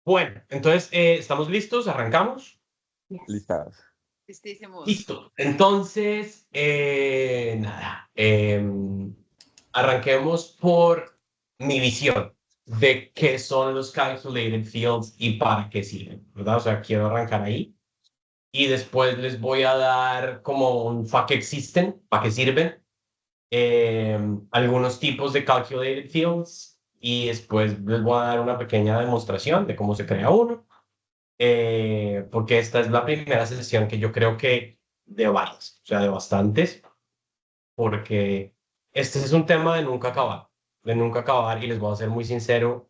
Bueno, entonces, ¿estamos listos? ¿Arrancamos? Listas. Listísimos. Listo. Entonces, nada, arranquemos por mi visión de qué son los calculated fields y para qué sirven, ¿verdad? O sea, quiero arrancar ahí y después les voy a dar como un para qué existen, para qué sirven, algunos tipos de calculated fields y después les voy a dar una pequeña demostración de cómo se crea uno, porque esta es la primera sesión que yo creo que de varias, o sea, de bastantes, porque este es un tema de nunca acabar y les voy a ser muy sincero,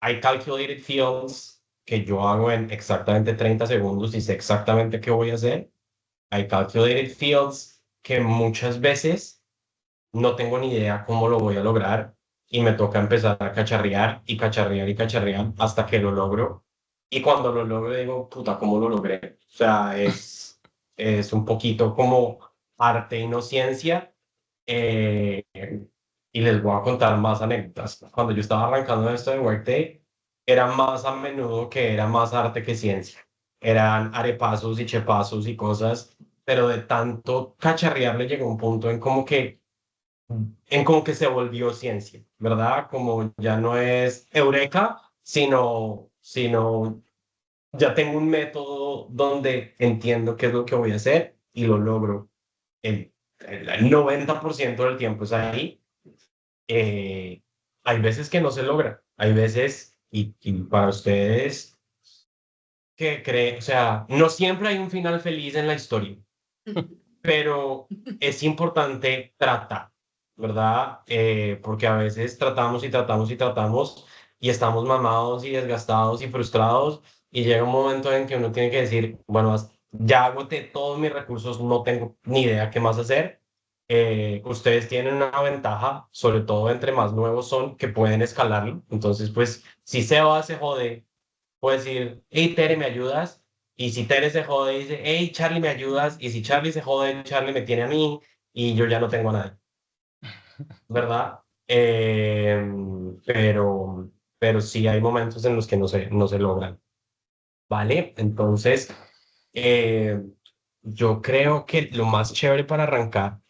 hay calculated fields que yo hago en exactamente 30 segundos y sé exactamente qué voy a hacer. Hay calculated fields que muchas veces no tengo ni idea cómo lo voy a lograr y me toca empezar a cacharrear y cacharrear y cacharrear hasta que lo logro. Y cuando lo logro digo, puta, ¿cómo lo logré? O sea, es un poquito como arte y no ciencia. eh, y les voy a contar más anécdotas. Cuando yo estaba arrancando esto de Workday, era más a menudo que era más arte que ciencia. Eran arepazos y chepazos y cosas, pero de tanto cacharrearle llegó un punto en como que se volvió ciencia, ¿verdad? Como ya no es eureka, sino ya tengo un método donde entiendo qué es lo que voy a hacer y lo logro. El 90% del tiempo es ahí. Eh, Hay veces que no se logra, hay veces, y para ustedes que creen, o sea, no siempre hay un final feliz en la historia, pero es importante tratar, ¿verdad? Porque a veces tratamos y tratamos y tratamos y estamos mamados y desgastados y frustrados y llega un momento en que uno tiene que decir, bueno, ya agoté todos mis recursos, no tengo ni idea qué más hacer. Ustedes tienen una ventaja, sobre todo entre más nuevos son, que pueden escalarlo. Entonces, pues, si Seba se jode, puede decir, hey, Tere, ¿me ayudas? Y si Tere se jode, dice, hey, Charlie, ¿me ayudas? Y si Charlie se jode, Charlie me tiene a mí y yo ya no tengo a nadie, ¿verdad? Pero sí hay momentos en los que no se logran, ¿vale? Entonces, eh, yo creo que lo más chévere para arrancar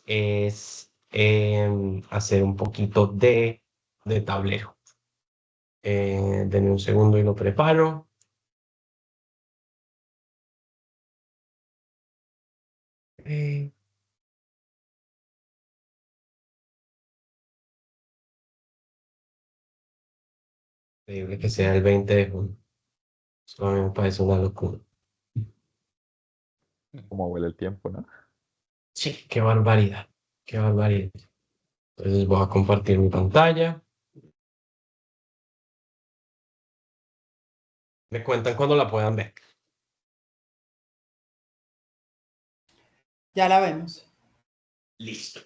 es hacer un poquito de tablero. Denme un segundo y lo preparo. Eh, Increíble que sea el 20 de junio. Eso a mí me parece una locura. Cómo vuela el tiempo, ¿no? Sí, qué barbaridad. Qué barbaridad. Entonces voy a compartir mi pantalla. Me cuentan cuando la puedan ver. Ya la vemos. Listo.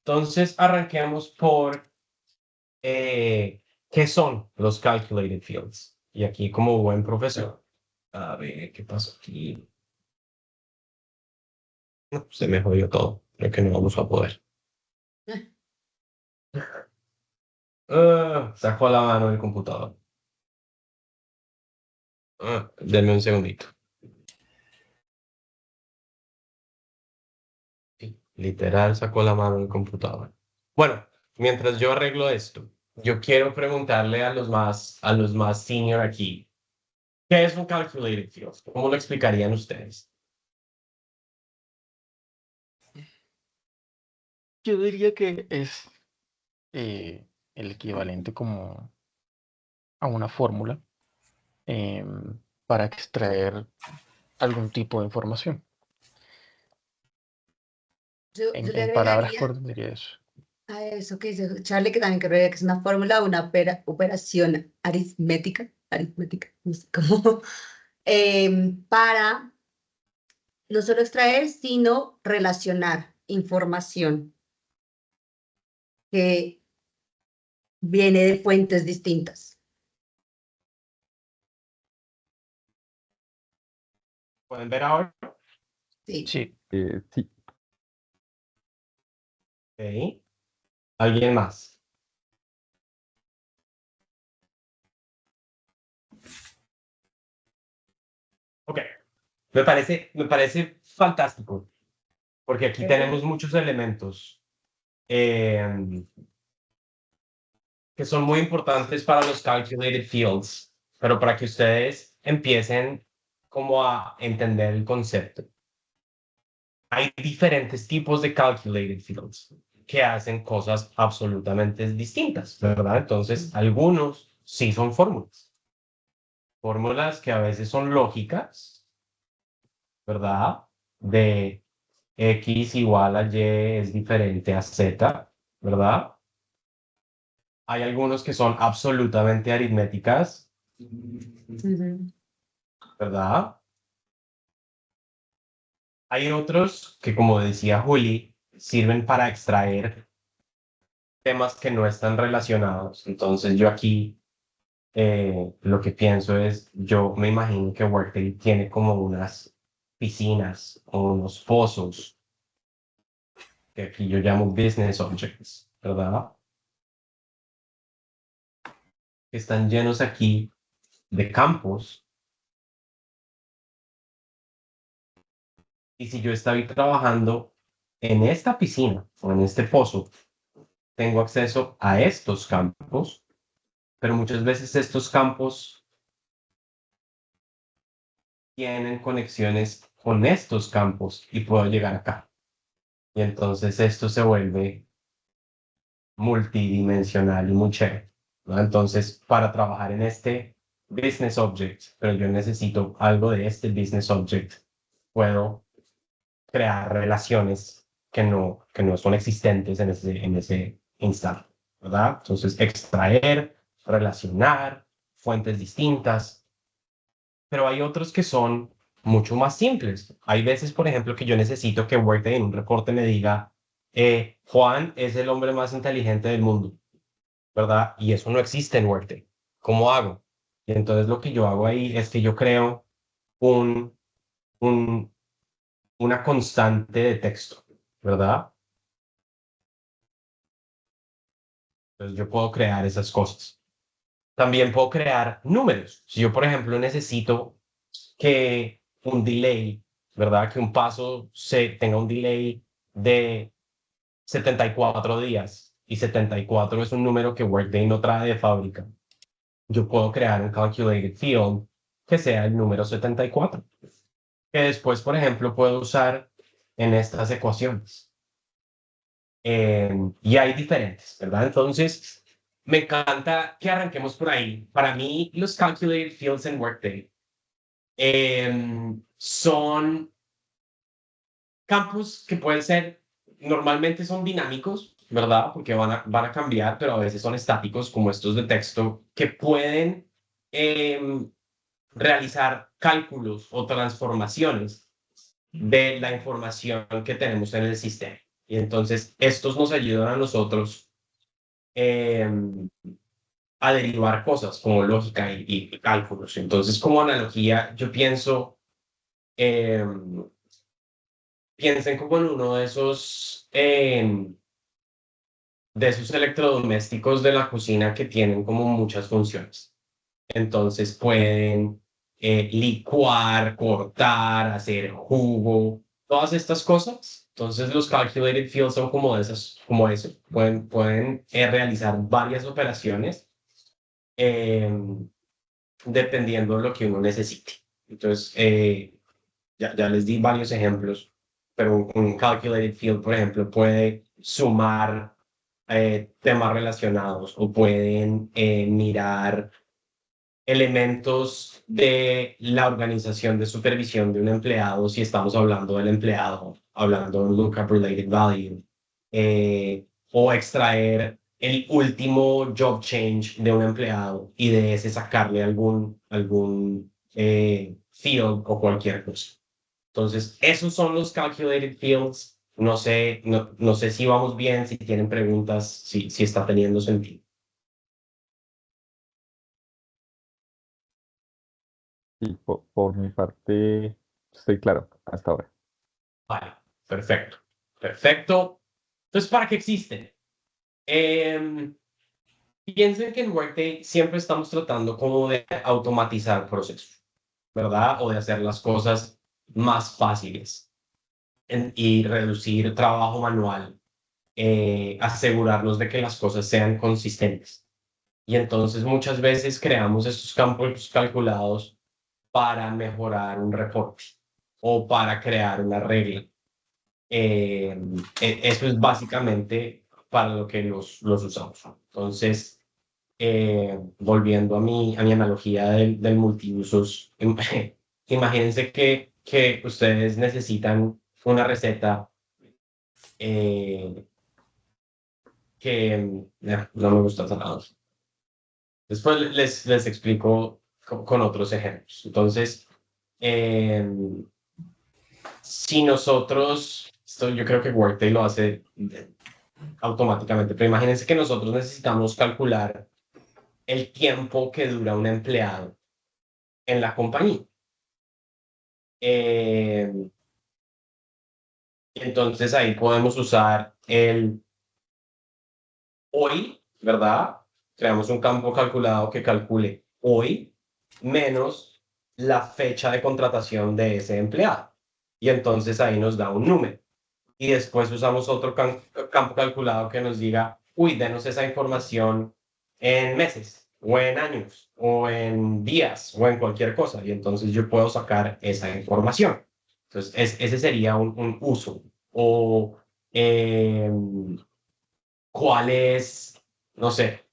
Entonces arranquemos por qué son los calculated fields. Y aquí como buen profesor. A ver, ¿qué pasó aquí? No, se me jodió todo. Creo que no vamos a poder. Sacó la mano del computador. Denme un segundito. Sí, literal sacó la mano del computador. Bueno, mientras yo arreglo esto, yo quiero preguntarle a los más senior aquí, ¿qué es un calculated field? ¿Cómo lo explicarían ustedes? Yo diría que es el equivalente como a una fórmula para extraer algún tipo de información. Yo le En palabras agregaría cortas diría eso. a eso que dice Charlie, que también creo que es una fórmula, una operación aritmética, no sé cómo, para no solo extraer, sino relacionar información que viene de fuentes distintas. ¿Pueden ver ahora? Sí. Sí, Sí, Ok. ¿Alguien más? Ok, me parece fantástico, porque aquí tenemos muchos elementos eh, que son muy importantes para los calculated fields, pero para que ustedes empiecen como a entender el concepto. Hay diferentes tipos de calculated fields que hacen cosas absolutamente distintas, ¿verdad? Entonces, algunos sí son fórmulas. Fórmulas que a veces son lógicas, ¿verdad? De X igual a Y es diferente a Z, ¿verdad? Hay algunos que son absolutamente aritméticas, Ujú. ¿verdad? Hay otros que, como decía Juli, sirven para extraer temas que no están relacionados. Entonces yo aquí lo que pienso es, yo me imagino que Workday tiene como unas piscinas o unos pozos, que aquí yo llamo business objects, ¿verdad? Que están llenos aquí de campos. Y si yo estoy trabajando en esta piscina o en este pozo, tengo acceso a estos campos, pero muchas veces estos campos tienen conexiones con estos campos y puedo llegar acá. Y entonces esto se vuelve multidimensional y muy chévere, ¿no? Entonces, para trabajar en este business object, pero yo necesito algo de este business object, puedo crear relaciones que no son existentes en ese instante, ¿verdad? Entonces, extraer, relacionar, fuentes distintas, pero hay otros que son mucho más simples. Hay veces, por ejemplo, que yo necesito que Workday en un reporte me diga, Juan es el hombre más inteligente del mundo, ¿verdad? Y eso no existe en Workday. ¿Cómo hago? Y entonces lo que yo hago ahí es que yo creo un, un, una constante de texto, ¿verdad? Entonces yo puedo crear esas cosas. También puedo crear números. Si yo, por ejemplo, necesito que un delay, ¿verdad? Que un paso tenga un delay de 74 días y 74 es un número que Workday no trae de fábrica. Yo puedo crear un calculated field que sea el número 74, que después, por ejemplo, puedo usar en estas ecuaciones. Y hay diferentes, ¿verdad? Entonces, me encanta que arranquemos por ahí. Para mí, los calculated fields en Workday son campos que pueden ser, normalmente son dinámicos, ¿verdad? Porque van a cambiar, pero a veces son estáticos, como estos de texto, que pueden realizar cálculos o transformaciones de la información que tenemos en el sistema. Y entonces, estos nos ayudan a nosotros eh, a derivar cosas como lógica y cálculos. Entonces, como analogía, yo eh, piensen como en uno de esos electrodomésticos de la cocina que tienen como muchas funciones. Entonces pueden licuar, cortar, hacer jugo, todas estas cosas. Entonces los calculated fields son como esas, como eso. Pueden realizar varias operaciones eh, dependiendo de lo que uno necesite. Entonces, ya les di varios ejemplos, pero un calculated field, por ejemplo, puede sumar temas relacionados o pueden mirar elementos de la organización de supervisión de un empleado, si estamos hablando del empleado, hablando de un lookup related value, o extraer el último job change de un empleado y de ese sacarle algún field o cualquier cosa. Entonces, esos son los calculated fields. No sé si vamos bien, si tienen preguntas, si está teniendo sentido. Y por mi parte, estoy claro hasta ahora. Vale, perfecto. Perfecto. Entonces, ¿para qué existen? Em, Piensen que en Workday siempre estamos tratando como de automatizar procesos. ¿verdad? O de hacer las cosas más fáciles y reducir trabajo manual, asegurarnos de que las cosas sean consistentes. Y entonces muchas veces creamos estos campos calculados para mejorar un reporte o para crear una regla. Eso es básicamente para lo que los usamos. Entonces, volviendo a mi analogía del multiusos, imagínense que ustedes necesitan una receta que no me gusta nada. Después les explico con otros ejemplos. Entonces, si nosotros, esto yo creo que Workday lo hace automáticamente, pero imagínense que nosotros necesitamos calcular el tiempo que dura un empleado en la compañía. Entonces ahí podemos usar el hoy, ¿verdad? Creamos un campo calculado que calcule hoy menos la fecha de contratación de ese empleado. Y entonces ahí nos da un número. Y después usamos otro campo calculado que nos diga, uy, denos esa información en meses, o en años, o en días, o en cualquier cosa. Y entonces yo puedo sacar esa información. Entonces, ese sería un uso. O cuál es, no sé,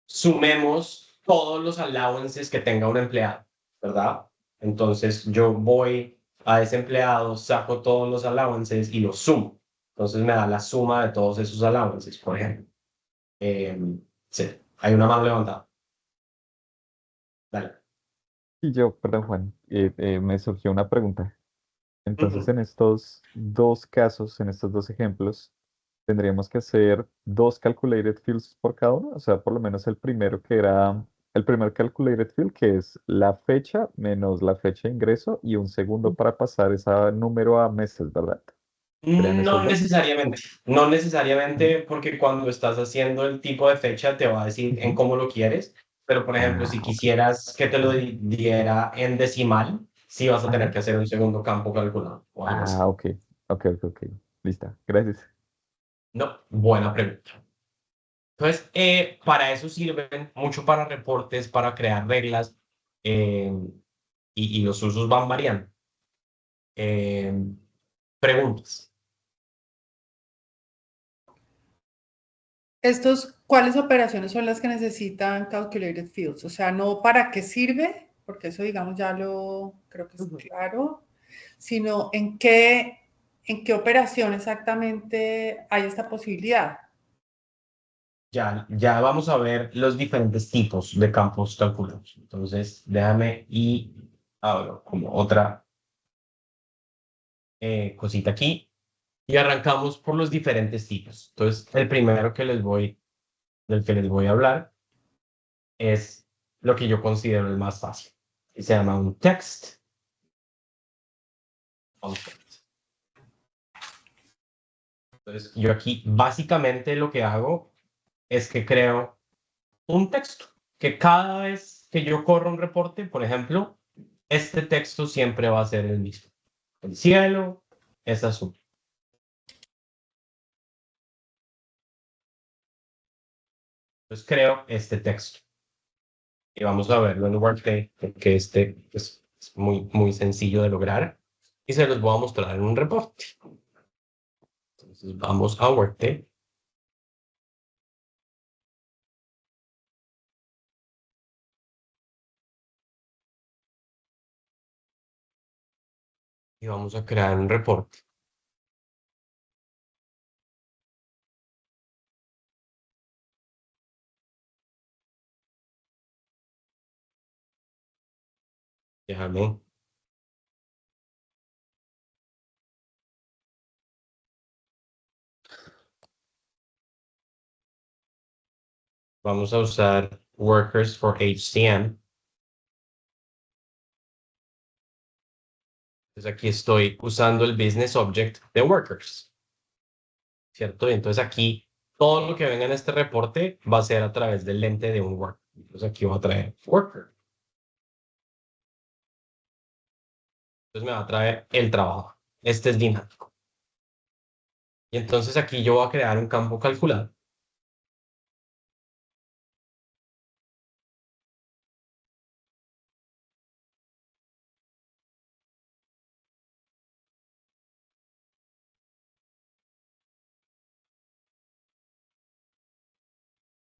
sumemos todos los allowances que tenga un empleado, ¿verdad? Entonces yo voy a ese empleado, saco todos los allowances y los sumo. Entonces me da la suma de todos esos allowances, por ejemplo. Sí, hay una mano levantada. Dale. Y yo, perdón, Juan, me surgió una pregunta. Entonces, Ujú. en estos dos casos, en estos dos ejemplos, tendríamos que hacer dos calculated fields por cada uno. O sea, por lo menos el primero que era el primer calculated field, que es la fecha menos la fecha de ingreso, y un segundo para pasar ese número a meses, ¿verdad? ¿Serían esos No dos? necesariamente, no Mm. necesariamente porque cuando estás haciendo el tipo de fecha te va a decir en Ujú. cómo lo quieres, pero por ejemplo, Ah, si ok. quisieras que te lo diera en decimal, sí vas a tener Ajá. que hacer un segundo campo calculado o algo así. Ah, ok. Ok, ok, ok. Lista. Gracias. No, buena pregunta. Entonces, para eso sirven mucho para reportes, para crear reglas, eh, y los usos van variando. Eh, preguntas. ¿Cuáles operaciones son las que necesitan calculated fields? O sea, no para qué sirve, porque eso digamos ya lo creo que es Ujú. claro, sino en qué operación exactamente hay esta posibilidad. Ya vamos a ver los diferentes tipos de campos calculados. Entonces, déjame y abro como otra cosita aquí y arrancamos por los diferentes tipos. Entonces, el primero del que les voy a hablar es lo que yo considero el más fácil. Y se llama un text content. Entonces, yo aquí básicamente lo que hago es que creo un texto que cada vez que yo corro un reporte, por ejemplo, este texto siempre va a ser el mismo. El cielo es azul. Entonces creo este texto y vamos a verlo en Workday porque este es muy sencillo de lograr y se los voy a mostrar en un reporte. Entonces vamos a Workday. Y vamos a crear un reporte. Déjame. Vamos a usar Workers for HCM. Entonces aquí estoy usando el Business Object de Workers, ¿cierto? Y entonces aquí todo lo que venga en este reporte va a ser a través del lente de un Worker. Entonces aquí voy a traer worker. Entonces me va a traer el trabajo. Este es dinámico. Y entonces aquí yo voy a crear un campo calculado.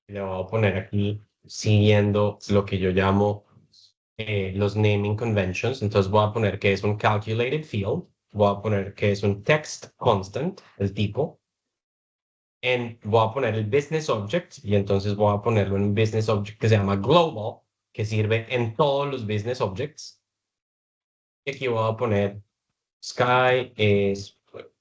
Le voy a poner aquí siguiendo lo que yo llamo los naming conventions. Entonces voy a poner que es un calculated field. Voy a poner que es un text constant, el tipo. Voy a poner el business object y entonces voy a ponerlo en un business object que se llama global, que sirve en todos los business objects. Y aquí voy a poner sky es blue.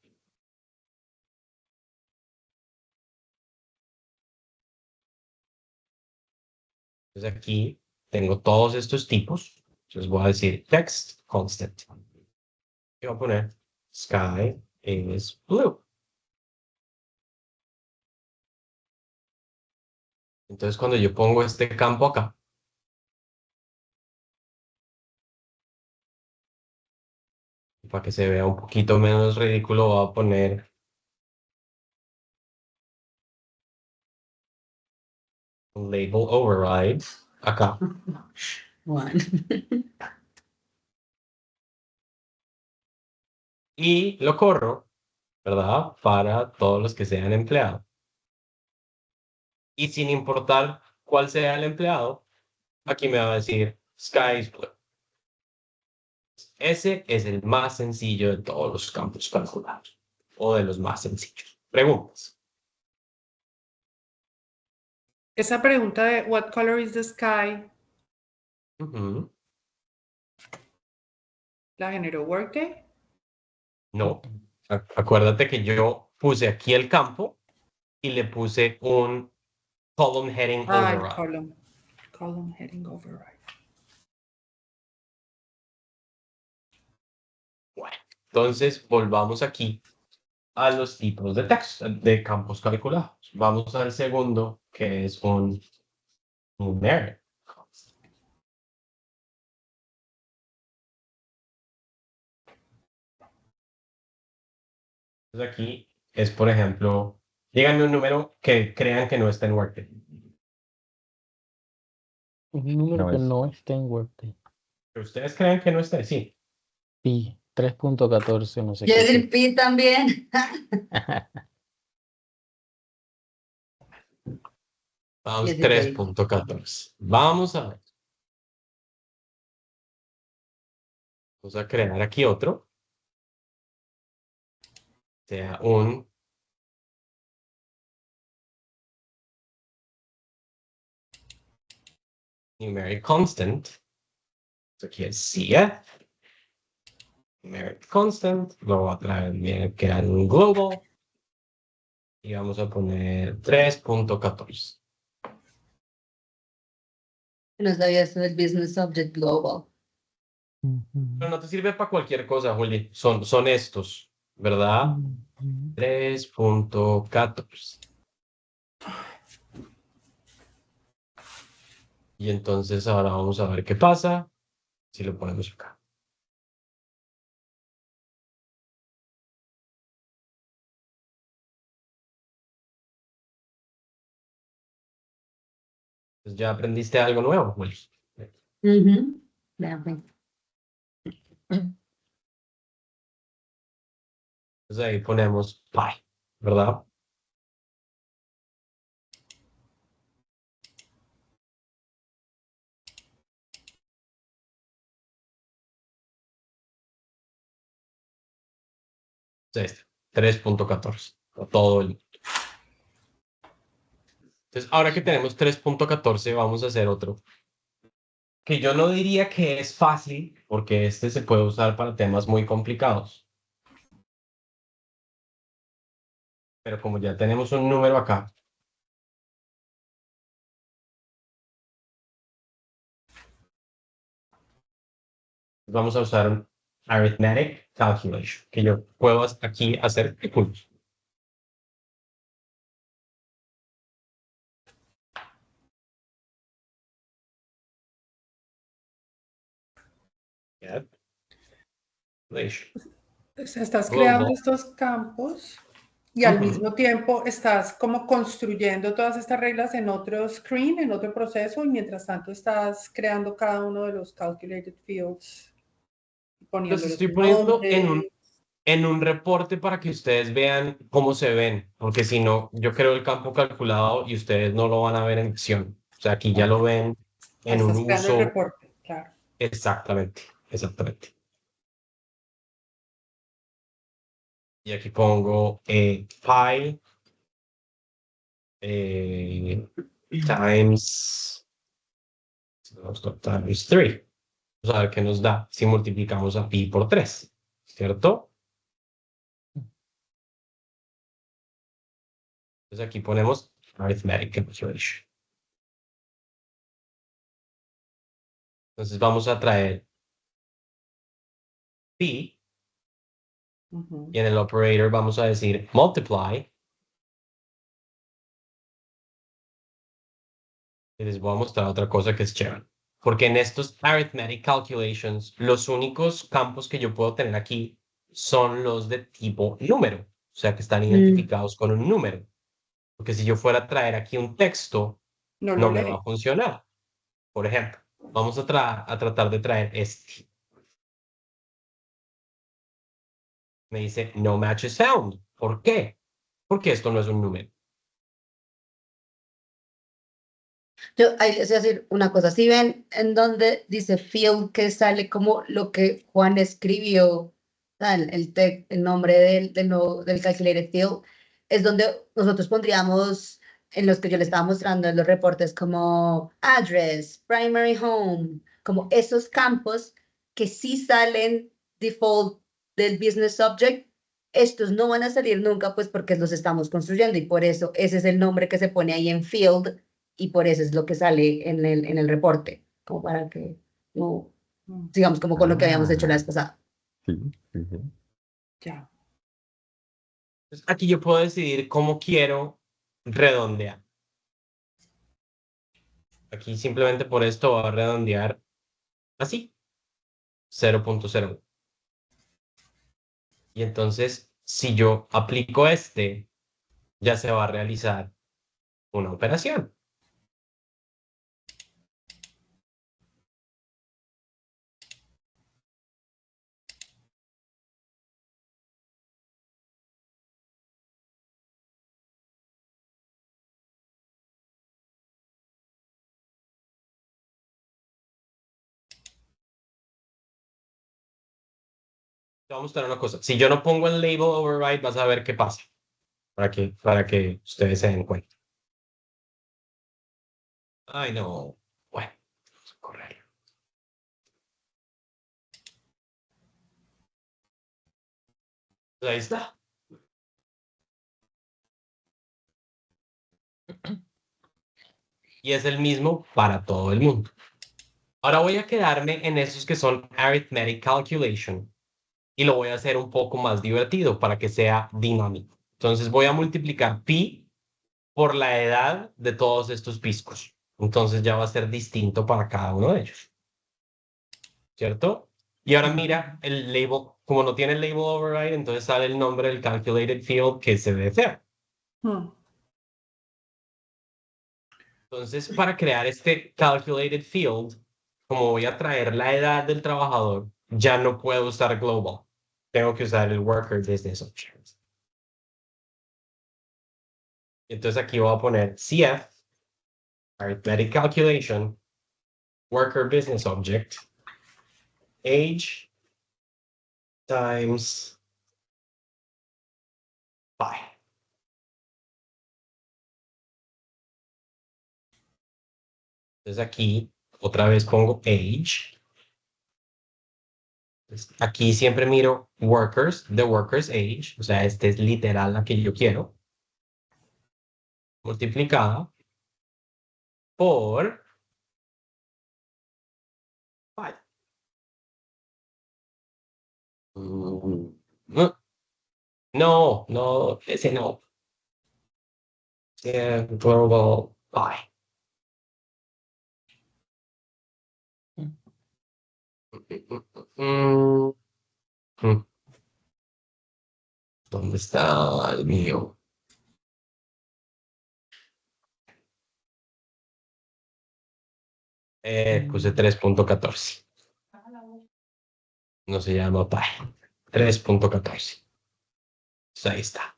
Entonces aquí tengo todos estos tipos. Entonces voy a decir text constant. Y voy a poner sky is blue. Entonces cuando yo pongo este campo acá, para que se vea un poquito menos ridículo, voy a poner un label override acá. Juan. Y lo corro, ¿verdad? Para todos los que sean empleados. Y sin importar cuál sea el empleado, aquí me va a decir sky is blue. Ese es el más sencillo de todos los campos calculados, o de los más sencillos. Preguntas. Esa pregunta de what color is the sky Ujú. la generó Workday. No, acuérdate que yo puse aquí el campo y le puse un column heading Ah, el override. column heading override. Bueno, entonces volvamos aquí a los tipos de texto, de campos calculados. Vamos al segundo, que es un numeric. Entonces aquí es, por ejemplo, díganme un número que crean que no está en Workday. Un número No que es. no está en Workday. Que ustedes crean que no está, sí. Pi, 3.14, no sé Yo qué. decir pi también. Vamos, 16. 3.14. Vamos a ver. Vamos a crear aquí otro. Sea un numeric constant. Esto aquí es CF. Numeric constant. Lo voy a traer bien, crear un global. Y vamos a poner 3.14. No sabía eso del Business Object Global. Pero no te sirve para cualquier cosa, Juli. Son estos, ¿verdad? 3.14. Y entonces ahora vamos a ver qué pasa si lo ponemos acá. Pues ya aprendiste algo nuevo, Juli. Vean, pues. Entonces ahí ponemos pi, ¿verdad? Este, 3.14. Todo el... Entonces, ahora que tenemos 3.14, vamos a hacer otro. Que yo no diría que es fácil, porque este se puede usar para temas muy complicados. Pero como ya tenemos un número acá, vamos a usar un arithmetic calculation, que yo puedo aquí hacer cálculos. Get relation. O sea, estás Global. creando estos campos y al mismo tiempo estás como construyendo todas estas reglas en otro screen, en otro proceso, y mientras tanto estás creando cada uno de los calculated fields, Los poniéndoles estoy un poniendo nombre. en un reporte para que ustedes vean cómo se ven, porque si no, yo creo el campo calculado y ustedes no lo van a ver en acción. O sea, aquí ya lo ven Ahí en un estás creando el uso. reporte, claro. Exactamente, exactamente. Y aquí pongo pi times, times 3. Vamos a ver qué nos da si multiplicamos a pi por 3, ¿cierto? Entonces aquí ponemos arithmetic calculation. Entonces vamos a traer pi y en el operator vamos a decir multiply. Y les voy a mostrar otra cosa que es chévere. Porque en estos arithmetic calculations, los únicos campos que yo puedo tener aquí son los de tipo número. O sea, que están identificados con un número. Porque si yo fuera a traer aquí un texto, No lo no me va leí. a funcionar. Por ejemplo, vamos a tratar de traer este. Me dice no matches sound. ¿Por qué? Porque esto no es un número. Yo ahí les voy a decir una cosa. Si ven en donde dice field que sale como lo que Juan escribió, el nombre del calculated field, es donde nosotros pondríamos en los que yo le estaba mostrando en los reportes como address, primary home, como esos campos que sí salen default del business subject. Estos no van a salir nunca, pues porque los estamos construyendo y por eso ese es el nombre que se pone ahí en field y por eso es lo que sale en el reporte, como para que no sigamos como con lo que habíamos hecho la vez pasada. Sí, sí, sí. Ya. Entonces, aquí yo puedo decidir cómo quiero redondear. Aquí simplemente por esto voy a redondear así, 0.01. Y entonces, si yo aplico este, ya se va a realizar una operación. Te voy a mostrar una cosa. Si yo no pongo el label override, vas a ver qué pasa. Para que ustedes se den cuenta. Ay, no. Bueno, vamos a correr. Pues ahí está. Y es el mismo para todo el mundo. Ahora voy a quedarme en esos que son arithmetic calculation y lo voy a hacer un poco más divertido para que sea dinámico. Entonces voy a multiplicar pi por la edad de todos estos piscos. Entonces ya va a ser distinto para cada uno de ellos. ¿Cierto? Y ahora mira el label, como no tiene el label override, entonces sale el nombre del calculated field que se desea. Entonces, para crear este calculated field, como voy a traer la edad del trabajador, ya no puedo usar global. Tengo que usar el worker business object. Entonces aquí voy a poner CF, arithmetic calculation, worker business object, age times pi. Entonces aquí otra vez pongo age. Entonces, aquí siempre miro workers, the workers age, o sea, este es literal la que yo quiero, multiplicada por pi. No, no, ese no. Global pi. Mm, mm. ¿Dónde está el mío? Puse 3.14. No se llama pi. 3.14. Pues ahí está.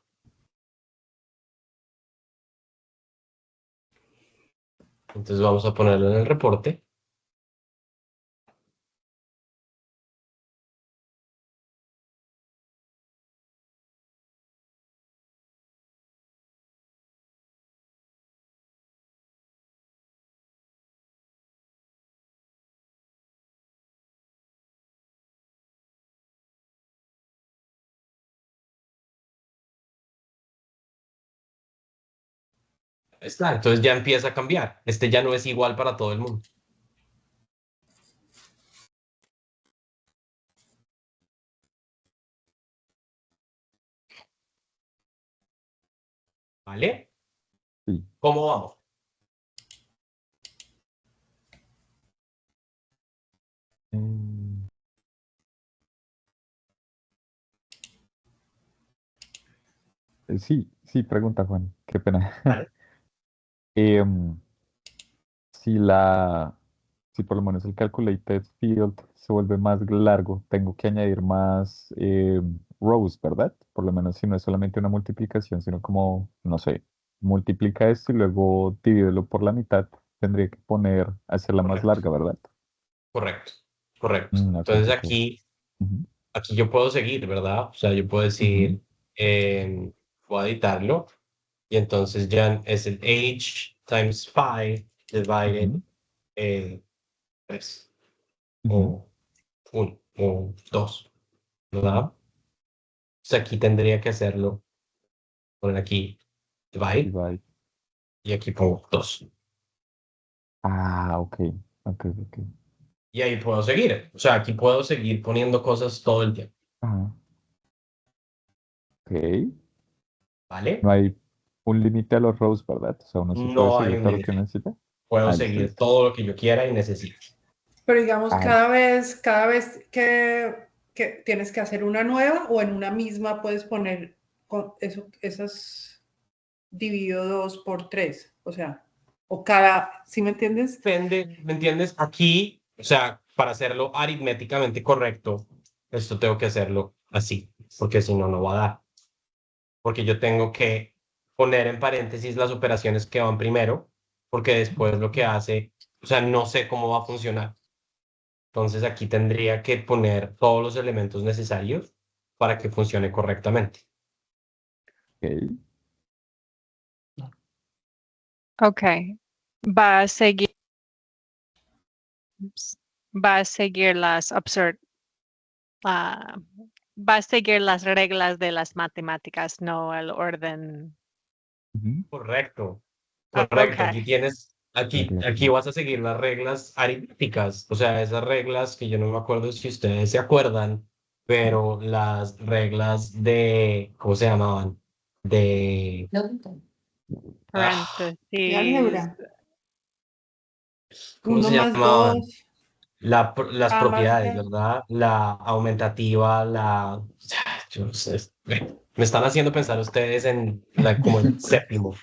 Entonces vamos a ponerlo en el reporte. Está, entonces ya empieza a cambiar. Este ya no es igual para todo el mundo. ¿Vale? Sí. ¿Cómo vamos? Mm, sí, pregunta Juan, qué pena. ¿Vale? Em, si si por lo menos el calculated field se vuelve más largo, tengo que añadir más rows, ¿verdad? Por lo menos si no es solamente una multiplicación, sino como, no sé, multiplica esto y luego divídelo por la mitad, tendría que hacerla más Correcto. larga, ¿verdad? Correcto. Correcto. Ok, Entonces ok. Ujú, aquí yo puedo seguir, ¿verdad? O sea, yo puedo ujú, decir, voy a editarlo. Y entonces ya es el age times 5 divided ujú, 3 ujú, o 1 o 2, ujú. ¿verdad? Entonces aquí tendría que hacerlo, poner aquí divide Divide. y aquí pongo 2. Ah, ok, ok, ok. Y ahí puedo seguir. O sea, aquí puedo seguir poniendo cosas todo el tiempo, Ajá, ok. No ¿vale? hay un límite a los rows, ¿verdad? O sea, uno sí puede No hay seguir un todo lo que límite. necesita. Puedo Ah, listo, seguir listo. todo lo que yo quiera y necesite. Pero digamos, Ah, cada vez que tienes que hacer una nueva o en una misma puedes poner esas dividido 2 por 3. O sea, o cada, ¿sí me entiendes? Depende, ¿me entiendes? Aquí, o sea, para hacerlo aritméticamente correcto, esto tengo que hacerlo así, porque si no, no va a dar. Porque yo tengo que poner en paréntesis las operaciones que van primero, porque después lo que hace, o sea, no sé cómo va a funcionar. Entonces aquí tendría que poner todos los elementos necesarios para que funcione correctamente. ok. Ok. Va a seguir, va a seguir ah, va a seguir las reglas de las matemáticas, no el orden. Ujú. Correcto, Ok. correcto. Aquí Reglas. vas a seguir las reglas aritméticas, o sea, esas reglas que yo no me acuerdo si ustedes se acuerdan, pero las reglas de, ¿cómo se llamaban? De, No, ah, De Paréntesis. álgebra. ¿cómo Uno se más llamaban? dos, Las A más propiedades, B. ¿verdad? La aumentativa, yo no sé, me están haciendo pensar ustedes en como el séptimo.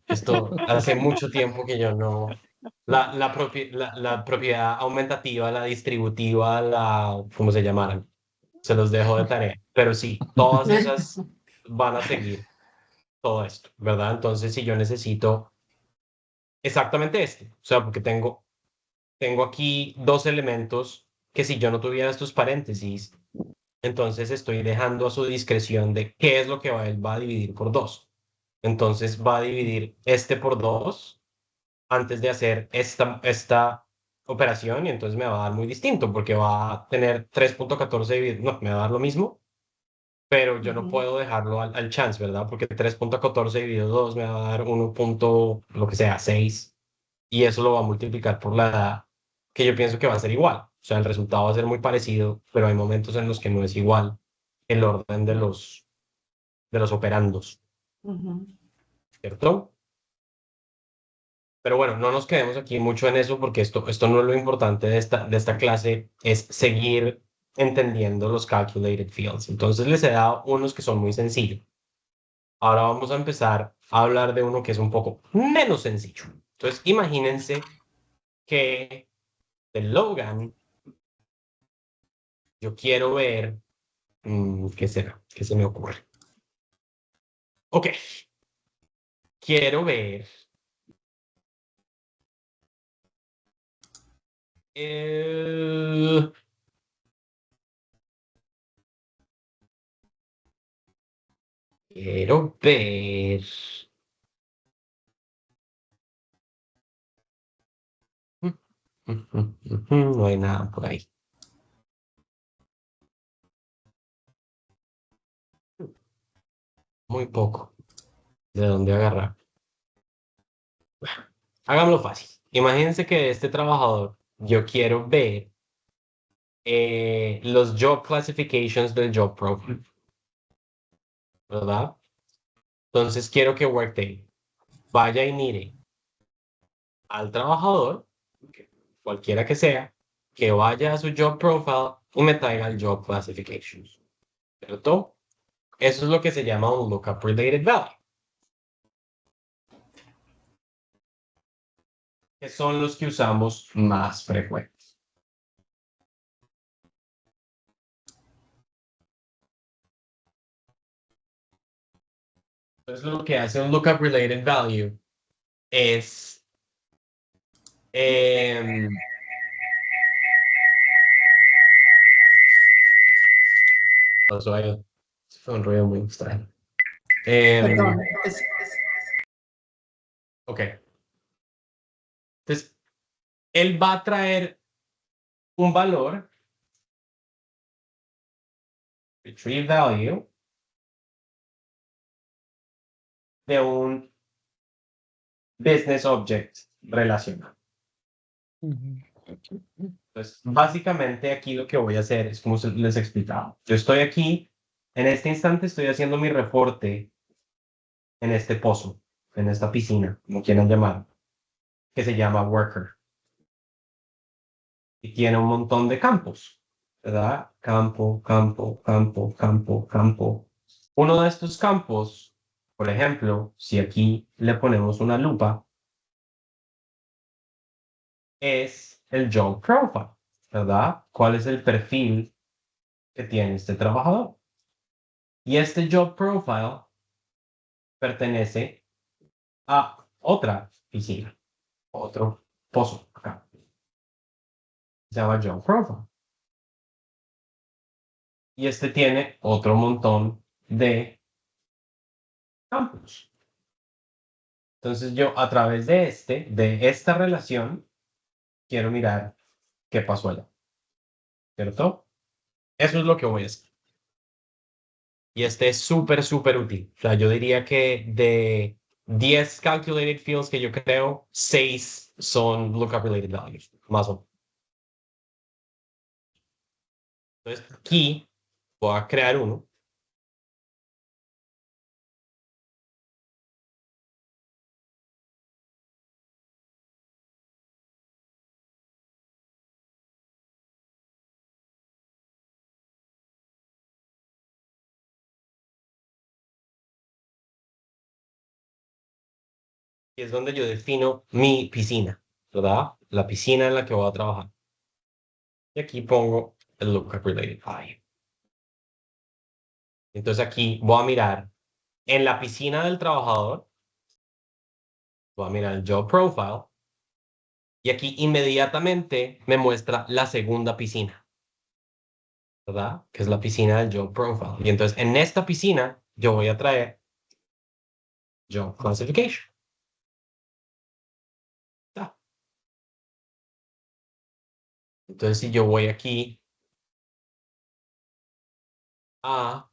Esto hace mucho tiempo que yo no. La propiedad aumentativa, la distributiva, ¿cómo se llamaran? Se los dejo de tarea. Pero sí, todas esas van a seguir todo esto, ¿verdad? Entonces, si yo necesito exactamente este, o sea, porque tengo aquí dos elementos que si yo no tuviera estos paréntesis, entonces estoy dejando a su discreción de qué es lo que él va a dividir por dos. Entonces va a dividir este por dos antes de hacer esta operación y entonces me va a dar muy distinto porque va a tener 3.14 dividido, no, me va a dar lo mismo, pero yo no Ujú, puedo dejarlo al chance, ¿verdad? Porque 3.14 dividido 2 me va a dar 1. Lo que sea, 6 y eso lo va a multiplicar por la edad que yo pienso que va a ser igual. O sea, el resultado va a ser muy parecido, pero hay momentos en los que no es igual el orden de los operandos, ujú. ¿cierto? Pero bueno, no nos quedemos aquí mucho en eso porque esto no es lo importante de esta clase, es seguir entendiendo los calculated fields. Entonces les he dado unos que son muy sencillos. Ahora vamos a empezar a hablar de uno que es un poco menos sencillo. Entonces imagínense que de Logan yo quiero ver, ¿qué será? ¿Qué se me ocurre? Ok, quiero ver el... Quiero ver... No hay nada por ahí. Muy poco. ¿De dónde agarrar? Hagámoslo fácil. Imagínense que de este trabajador yo quiero ver los job classifications del job profile, ¿verdad? Entonces quiero que Workday vaya y mire al trabajador, cualquiera que sea, que vaya a su job profile y me traiga el job classifications, ¿cierto? Eso es lo que se llama un lookup related value, que son los que usamos más frecuentes. Entonces lo que hace un lookup related value es pasó ahí. Fue un ruido muy extraño. Perdón, Ok. Entonces, él va a traer un valor, retrieve value, de un business object relacional. Entonces, básicamente aquí lo que voy a hacer es como les explicaba. Yo estoy aquí, en este instante estoy haciendo mi reporte en este pozo, en esta piscina, como quieran llamar, que se llama Worker. Y tiene un montón de campos, ¿verdad? Campo, campo, campo, campo, campo. Uno de estos campos, por ejemplo, si aquí le ponemos una lupa, es el job profile, ¿verdad? ¿Cuál es el perfil que tiene este trabajador? Y este job profile pertenece a otra piscina, otro pozo acá. Se llama job profile. Y este tiene otro montón de campos. Entonces yo a través de esta relación, quiero mirar qué pasó allá, ¿cierto? Eso es lo que voy a hacer. Y este es súper, súper útil. O sea, yo diría que de 10 calculated fields que yo creo, 6 son lookup related values, más o menos. Entonces, aquí voy a crear uno. Y es donde yo defino mi piscina, ¿verdad? La piscina en la que voy a trabajar. Y aquí pongo el lookup related value. Entonces aquí voy a mirar en la piscina del trabajador, voy a mirar el job profile y aquí inmediatamente me muestra la segunda piscina, ¿verdad? Que es la piscina del job profile. Y entonces en esta piscina yo voy a traer job classification. ¿Está? Entonces si yo voy aquí a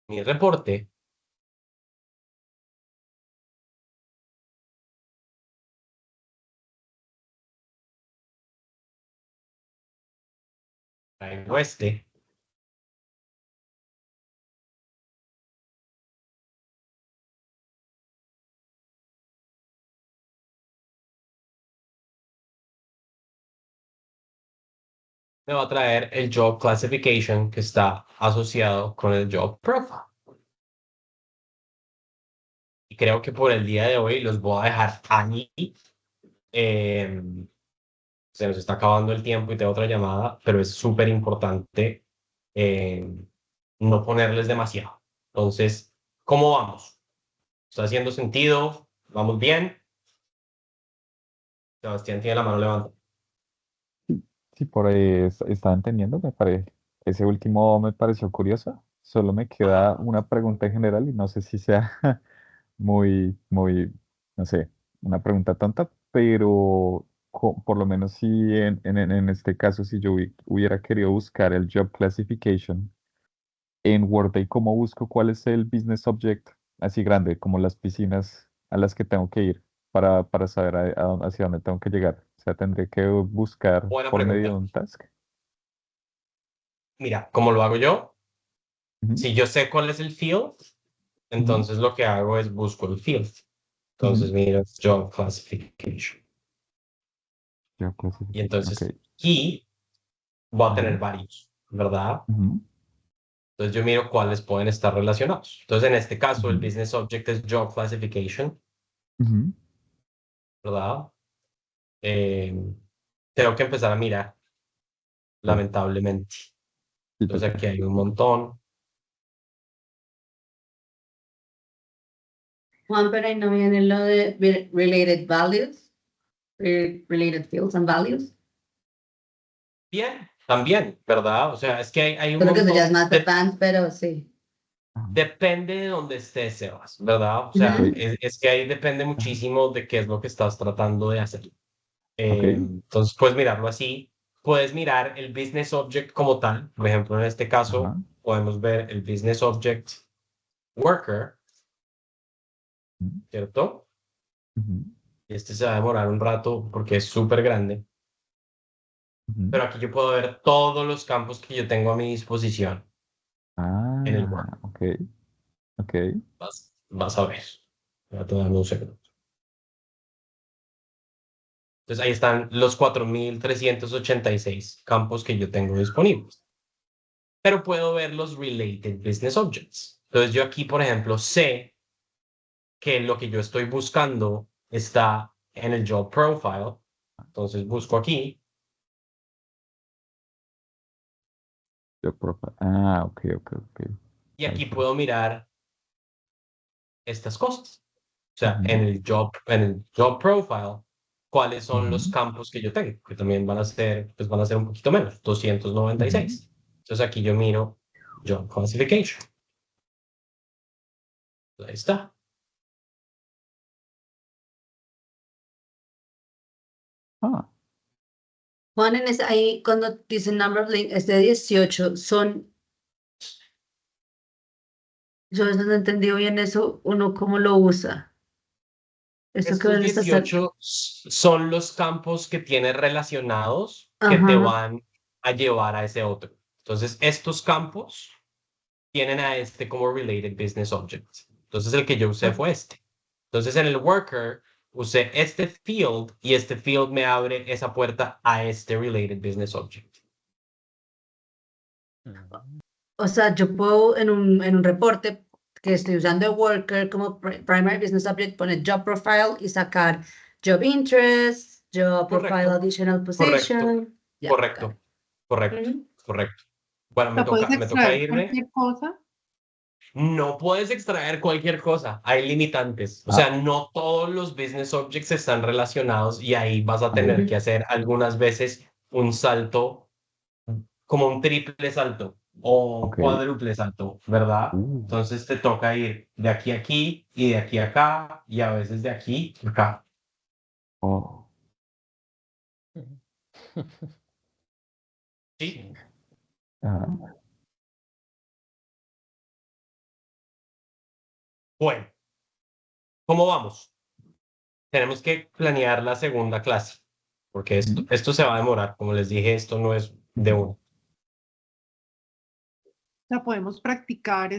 mi reporte, traigo este. me va a traer el job classification que está asociado con el job profile. Y creo que por el día de hoy los voy a dejar ahí. Se nos está acabando el tiempo y tengo otra llamada, pero es súper importante no ponerles demasiado. Entonces, ¿cómo vamos? ¿Está haciendo sentido? ¿Vamos bien? Sebastián tiene la mano levantada. Sí, por ahí estaba entendiendo, ese último me pareció curioso. Solo me queda una pregunta en general y no sé si sea muy, no sé, una pregunta tonta, pero por lo menos si en este caso, si yo hubiera querido buscar el job classification en Workday, ¿cómo busco cuál es el business object así grande, como las piscinas a las que tengo que ir para saber hacia dónde tengo que llegar? O sea, tendré que buscar Buena por medio de pregunta. un task. Mira, ¿cómo lo hago yo? Ujú, Si yo sé cuál es el field, ujú, entonces lo que hago es busco el field. ujú. Entonces, mira, job classification. Job Y classification, ok. entonces aquí voy a tener Ujú, varios, ¿verdad? ujú, Entonces yo miro cuáles pueden estar relacionados. Entonces, en este caso, el ujú, business object es job classification, ujú. ¿verdad? Eh, Tengo que empezar a mirar, Claro, lamentablemente. sí, Entonces, total. aquí hay un montón. Juan, pero ahí no viene lo de related values, related fields and values. Bien, también, ¿verdad? O sea, es que hay un Creo que eso ya es montón más advanced, pero sí. Ajá, depende de dónde estés, Sebas, ¿verdad? O ok, sea, Ujú. es que ahí depende ajá, muchísimo de qué es lo que estás tratando de hacer. ok, Entonces, puedes mirarlo así. Puedes mirar el business object como tal. Por ejemplo, en este ajá, caso, podemos ver el business object worker, ujú, ¿cierto? ujú, Este se va a demorar un rato porque es súper grande. ujú. Pero aquí yo puedo ver todos los campos que yo tengo a mi disposición en el Word. Ok, ok, Vas a ver. Voy a darme un segundo. Entonces ahí están los 4.386 campos que yo tengo disponibles. Pero puedo ver los related business objects. Entonces yo aquí, por ejemplo, sé que lo que yo estoy buscando está en el job profile. Entonces busco aquí ok, ok, ok. y aquí Perfecto. puedo mirar estas cosas. O sea, Ujú, en el job profile, cuáles son los ujú, campos que yo tengo, que también van a ser, pues van a ser un poquito menos, ujú. 296. Entonces aquí yo miro job classification. Ahí está. Ah, Juan, ahí cuando dice number of link, este 18 son, yo a veces no he entendido bien eso, uno cómo lo usa. Esto que Estos ven está 18 son los campos que tienes relacionados que te ajá. van a llevar a ese otro. Entonces, estos campos tienen a este como related business object. Entonces, el que yo usé fue este. Entonces, en el worker usé este field y este field me abre esa puerta a este related business object. O sea, yo puedo en un reporte que estoy usando el worker como primary business object, poner job profile y sacar job interest, job profile Correcto, additional correcto, position. Ya, got correcto, it. correcto, Ujú. correcto. Bueno, ¿La puedes me toca extraer irme. cualquier cosa? No puedes extraer cualquier cosa, hay limitantes. O sea, ah, no todos los business objects están relacionados y ahí vas a tener ah, que Ujú. hacer algunas veces un salto, como un triple salto o ok. cuádruple salto, ¿verdad? Uh, Entonces te toca ir de aquí a aquí y de aquí a acá y a veces de aquí a acá. oh, ¿Sí? Sí. ah, Bueno, ¿cómo vamos? Tenemos que planear la segunda clase, porque ujú, esto se va a demorar. Como les dije, esto no es de ujú. uno. La podemos practicar